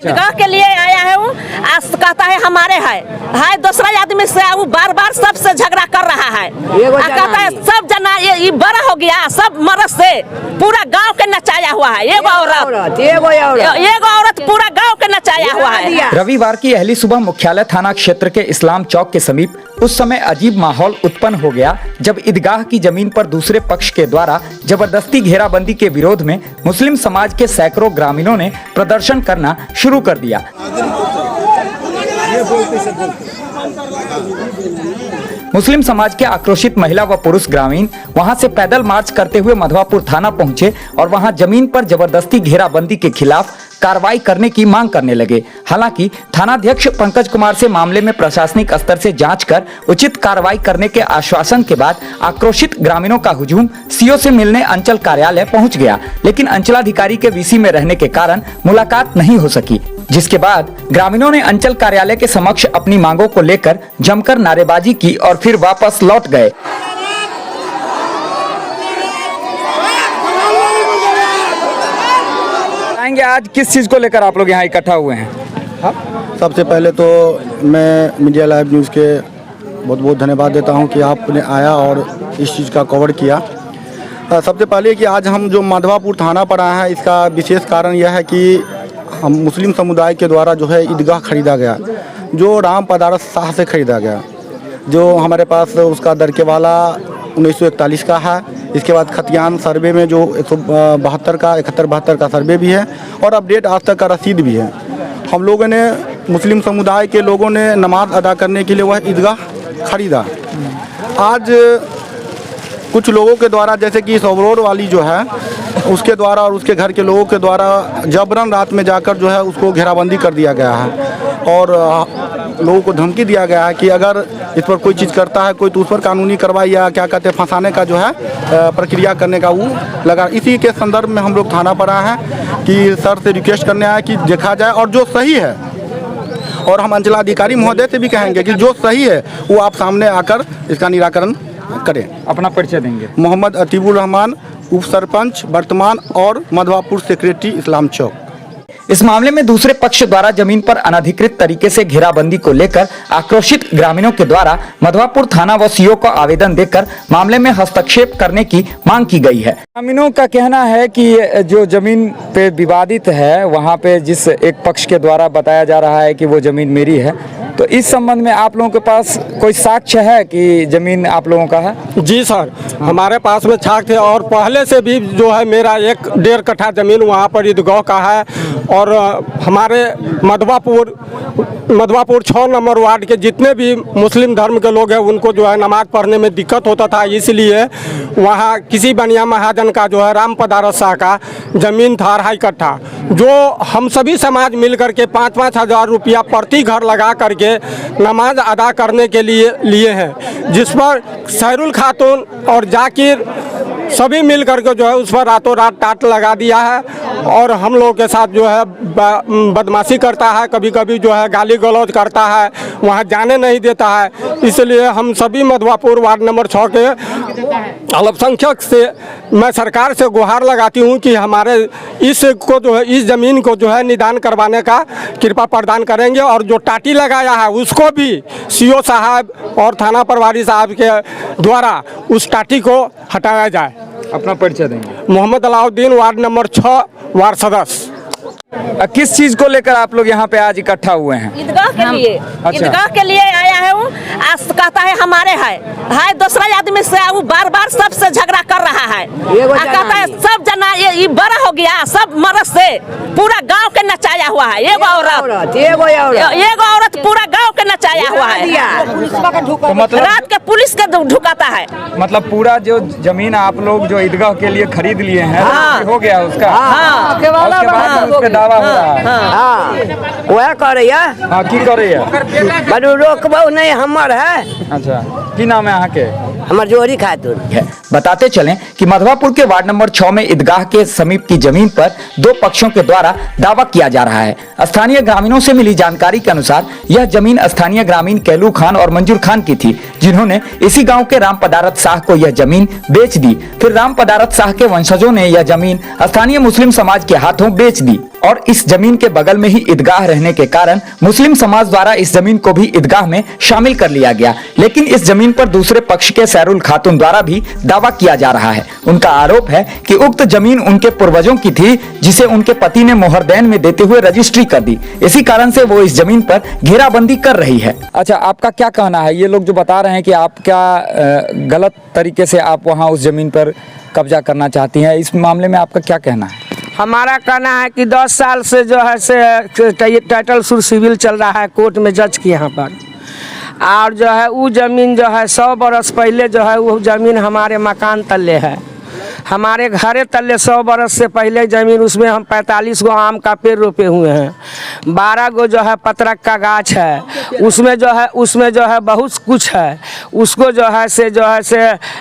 ईदगाह के लिए आया है वो, कहता है हमारे है दूसरा आदमी से वो बार सबसे झगड़ा कर रहा है। कहता है सब जना ये बड़ा हो गया, सब मर्द से पूरा गांव के नचाया हुआ है। एगो औरत पूरा गांव के नचाया हुआ है। रविवार की अहली सुबह मुख्यालय थाना क्षेत्र के इस्लाम चौक के समीप उस समय अजीब माहौल उत्पन्न हो गया जब ईदगाह की जमीन पर दूसरे पक्ष के द्वारा जबरदस्ती घेराबंदी के विरोध में मुस्लिम समाज के सैकड़ों ग्रामीणों ने प्रदर्शन करना शुरू कर दिया। मुस्लिम समाज के आक्रोशित महिला व पुरुष ग्रामीण वहां से पैदल मार्च करते हुए मधवापुर थाना पहुंचे और वहां जमीन पर जबरदस्ती घेराबंदी के खिलाफ कार्रवाई करने की मांग करने लगे। हालांकि थानाध्यक्ष पंकज कुमार से मामले में प्रशासनिक स्तर से जांच कर उचित कार्रवाई करने के आश्वासन के बाद आक्रोशित ग्रामीणों का हुजूम सीओ से मिलने अंचल कार्यालय पहुंच गया, लेकिन अंचलाधिकारी के वीसी में रहने के कारण मुलाकात नहीं हो सकी, जिसके बाद ग्रामीणों ने अंचल कार्यालय के समक्ष अपनी मांगों को लेकर जमकर नारेबाजी की और फिर वापस लौट गए। आज किस चीज को लेकर आप लोग यहाँ इकट्ठा हुए हैं? सबसे पहले तो मैं मीडिया लाइव न्यूज़ के बहुत बहुत धन्यवाद देता हूँ कि आपने आया और इस चीज़ का कवर किया। सबसे पहले कि आज हम जो मधवापुर थाना पर आए हैं, इसका विशेष कारण यह है कि हम मुस्लिम समुदाय के द्वारा जो है ईदगाह खरीदा गया, जो राम पदारस शाह से खरीदा गया, जो हमारे पास उसका दरकेवाला 1941 का है। इसके बाद खतियान सर्वे में जो 172 का 71-72 का सर्वे भी है और अपडेट आज तक का रसीद भी है। हम लोगों ने मुस्लिम समुदाय के लोगों ने नमाज अदा करने के लिए वह ईदगाह खरीदा। आज कुछ लोगों के द्वारा जैसे कि सोबरोड वाली जो है उसके द्वारा और उसके घर के लोगों के द्वारा जबरन रात में जाकर जो है उसको घेराबंदी कर दिया गया है और लोगों को धमकी दिया गया है कि अगर इस पर कोई चीज़ करता है कोई तो उस पर कानूनी कार्रवाई या क्या कहते हैं फंसाने का जो है प्रक्रिया करने का वो लगा। इसी के संदर्भ में हम लोग थाना पर आए हैं कि सर से रिक्वेस्ट करने आए कि देखा जाए और जो सही है, और हम अंचलाधिकारी महोदय से भी कहेंगे कि जो सही है वो आप सामने आकर इसका निराकरण करें। अपना परिचय देंगे। मोहम्मद अतीबुर रहमान, उप सरपंच वर्तमान और मधवापुर सेक्रेटरी इस्लाम चौक। इस मामले में दूसरे पक्ष द्वारा जमीन पर अनधिकृत तरीके से घेराबंदी को लेकर आक्रोशित ग्रामीणों के द्वारा मधवापुर थाना व सीओ को आवेदन देकर मामले में हस्तक्षेप करने की मांग की गई है। ग्रामीणों का कहना है कि जो जमीन पे विवादित है वहां पे जिस एक पक्ष के द्वारा बताया जा रहा है कि वो जमीन मेरी है, तो इस संबंध में आप लोगों के पास कोई साक्ष्य है कि जमीन आप लोगों का है? जी सर, हमारे पास में साक्ष्य है और पहले से भी जो है मेरा 1.5 कट्ठा जमीन वहाँ पर ईदगाह का है और हमारे मधवापुर 6 नंबर वार्ड के जितने भी मुस्लिम धर्म के लोग हैं उनको जो है नमाज पढ़ने में दिक्कत होता था, इसलिए वहाँ किसी बनिया महाजन का जो है राम पदारस शाह का ज़मीन था 2.5 कट्ठा, जो हम सभी समाज मिल करके 5-5 हज़ार रुपया प्रति घर लगा करके नमाज अदा करने के लिए हैं, जिस पर सैरुल खातून और जाकिर सभी मिल करके जो है उस पर रातों रात टाट लगा दिया है और हम लोगों के साथ जो है बदमाशी करता है, कभी कभी जो है गाली गलौज करता है, वहाँ जाने नहीं देता है। इसलिए हम सभी मधवापुर वार्ड नंबर 6 के अल्पसंख्यक से मैं सरकार से गुहार लगाती हूँ कि हमारे इस ज़मीन को जो है निदान करवाने का कृपा प्रदान करेंगे और जो टाटी लगाया है उसको भी सीओ साहब और थाना प्रभारी साहब के द्वारा उस टाटी को हटाया जाए। अपना परिचय देंगे। Mohammed Alauddin, ward number 6, ward सदस्य। किस चीज को लेकर आप लोग यहाँ पे आज इकट्ठा हुए हैं? ईदगाह के लिए। अच्छा। ईदगाह के लिए आया है वो, कहता है हमारे है दूसरा आदमी से वो बार सबसे झगड़ा कर रहा है। कहता है सब जना ये बड़ा हो गया, सब मर्द से पूरा गांव के नचाया हुआ है। एगो औरत पूरा गांव के नचाया हुआ है। तो मतलब रात के पुलिस के ढुकाता है। मतलब पूरा जो जमीन आप लोग जो ईदगाह के लिए खरीद लिए हैं हो गया उसका? उसके बाद उसका दावा हो रहा है। वह करे की करे रोकबो नहीं हमर है। अच्छा, की नाम है यहाँ के? हमार जोहरी खातून है। बताते चलें कि मधवापुर के वार्ड नंबर 6 में ईदगाह के समीप की जमीन पर दो पक्षों के द्वारा दावा किया जा रहा है। स्थानीय ग्रामीणों से मिली जानकारी के अनुसार यह जमीन स्थानीय ग्रामीण कैलू खान और मंजूर खान की थी, जिन्होंने इसी गांव के राम पदारत शाह को यह जमीन बेच दी। फिर राम पदारत शाह के वंशजों ने यह जमीन स्थानीय मुस्लिम समाज के हाथों बेच दी और इस जमीन के बगल में ही ईदगाह रहने के कारण मुस्लिम समाज द्वारा इस जमीन को भी ईदगाह में शामिल कर लिया गया। लेकिन इस जमीन पर दूसरे पक्ष के सैरुल खातून द्वारा भी दावा किया जा रहा है। उनका आरोप है कि उक्त जमीन उनके पूर्वजों की थी, जिसे उनके पति ने मोहरदैन में देते हुए रजिस्ट्री कर दी। इसी कारण से वो इस जमीन पर घेराबंदी कर रही है। अच्छा, आपका क्या कहना है? ये लोग जो बता रहे हैं कि आप क्या गलत तरीके से आप वहाँ उस जमीन पर कब्जा करना चाहती हैं, इस मामले में आपका क्या कहना है? हमारा कहना है कि 10 साल से जो है से टाइटल सुर सिविल चल रहा है कोर्ट में जज के यहाँ पर, और जो है वो ज़मीन जो है 100 बरस पहले जो है वो ज़मीन हमारे मकान तले है, हमारे घरे तले 100 बरस से पहले ज़मीन, उसमें हम 45 गो आम का पेड़ रोपे हुए हैं, 12 गो जो है पतरक का गाछ है, उसमें जो है बहुत कुछ है। उसको जो है से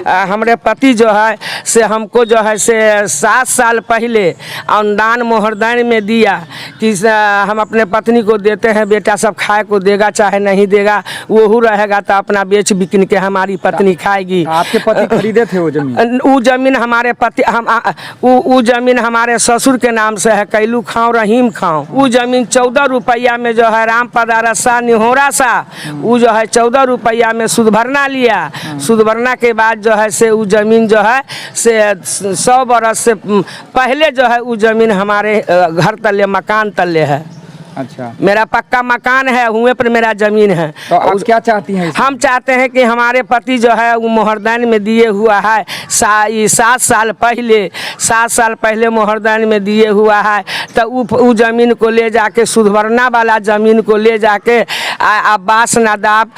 हमारे पति जो है से हमको जो है से 7 साल पहले अनुदान मोहरदैन में दिया कि हम अपने पत्नी को देते हैं, बेटा सब खाए को देगा चाहे नहीं देगा, वो रहेगा तो अपना बेच बिकन के हमारी पत्नी खाएगी। आपके पति खरीदे थे वो जमीन? वो जमीन हमारे पति वो जमीन हमारे ससुर के नाम से है, कैलू खाओ रहीम खाओ। वो जमीन 14 रुपया में जो है राम पदारत शाह निहोरा सा, वो जो है 14 रुपया में सुध भरना लिया। सुध भरना के बाद जो है से वो जमीन जो है से 100 बरस से पहले जो है वो जमीन हमारे घर तले मकान तले है। अच्छा, मेरा पक्का मकान है, हुए पर मेरा जमीन है। तो आप क्या चाहती हैं? हम चाहते हैं कि हमारे पति जो है वो मोहरदैन में दिए हुआ है 7 साल पहले मोहरदैन में दिए हुआ है, तो वो ज़मीन को ले जाके सुधवरना वाला ज़मीन को ले जाके अब्बास नदाब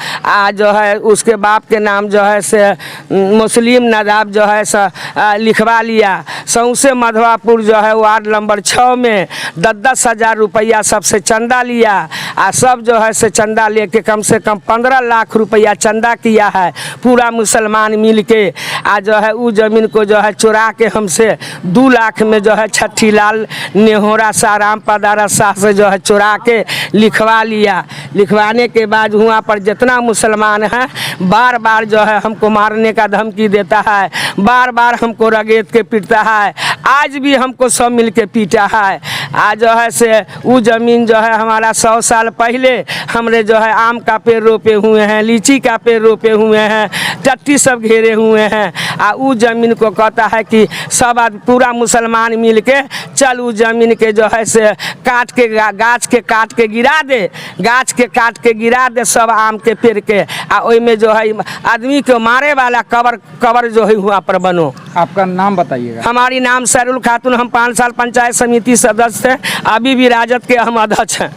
जो है उसके बाप के नाम जो है से मुस्लिम नदाब जो है लिखवा लिया। सौंसे मधवापुर जो है वार्ड नंबर 6 में 10-10 हज़ार रुपया सबसे चंदा लिया, और सब जो है से चंदा लेके कम से कम 15 लाख रुपया चंदा किया है पूरा मुसलमान मिल के। आज जो है वो ज़मीन को जो है चुरा के हमसे 2 लाख में जो है छठी लाल नेहोरा शाह राम पदारत शाह से जो है चुरा के लिखवा लिया। लिखवाने के बाद वहाँ पर जितना मुसलमान है बार बार जो है हमको मारने का धमकी देता है, बार बार हमको रगेत के पीटता है, आज भी हमको सब मिल के पीटा है। आज जो है से वो ज़मीन जो है हमारा 100 साल पहले हमने जो है आम का पेड़ रोपे हुए हैं, लीची का पेड़ रोपे हुए हैं, टट्टी सब घेरे हुए हैं, आ वो ज़मीन को कहता है कि सब पूरा मुसलमान मिल के चल वो ज़मीन के जो है से काट के गाछ के काट के गिरा दे, गाछ के काट के गिरा दे सब आम के पेड़ के, आ ओई में जो है आदमी को मारे वाला कबर जो है वहाँ पर बनो। आपका नाम बताइएगा? हमारी नाम सैरुल खातून, हम 5 साल पंचायत समिति सदस्य हैं, अभी भी राजद के हम अध्यक्ष हैं।